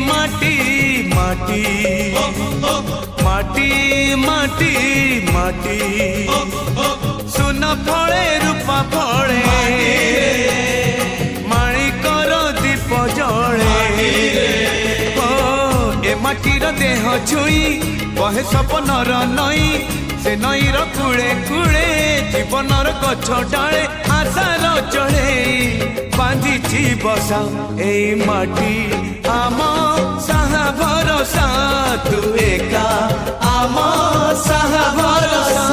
माटी माटी माटी माटी माटी सुन फले रूपा फले माणिकर दीप जले ए माटीर देह छुई बहे सपनर नई से नईर कूले कूले जीवनर गछ डाले आशार चढ़े बांधी बसा ए माटी आम साहा भरोसा तू एका आम साहा भरोसा।